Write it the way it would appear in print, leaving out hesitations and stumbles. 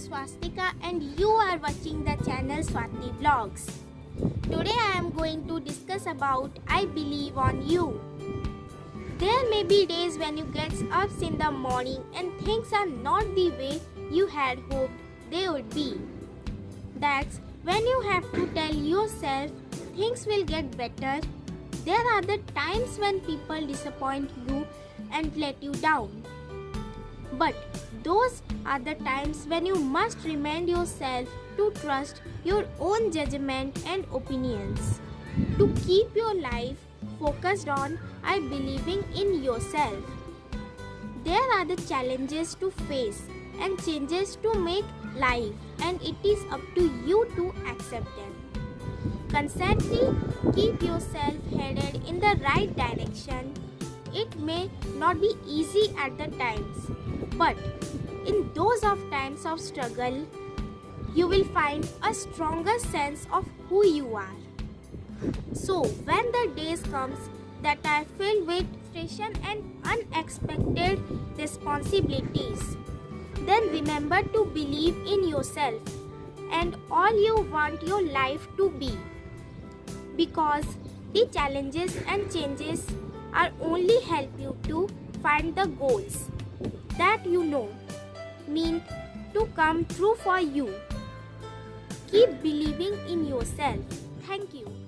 Swastika and you are watching the channel Swati Vlogs. Today I am going to discuss about I believe on you. There may be days when you get up in the morning and things are not the way you had hoped they would be. That's when you have to tell yourself things will get better. There are the times when people disappoint you and let you down. But those are the times when you must remind yourself to trust your own judgment and opinions. To keep your life focused on believing in yourself. There are the challenges to face and changes to make life, and it is up to you to accept them. Constantly keep yourself headed in the right direction. It may not be easy at the times, but in those times of struggle, you will find a stronger sense of who you are. So when the days comes that are filled with frustration and unexpected responsibilities, then remember to believe in yourself and all you want your life to be. Because the challenges and changes are only help you to find the goals that you know mean to come true for you. Keep believing in yourself. Thank you.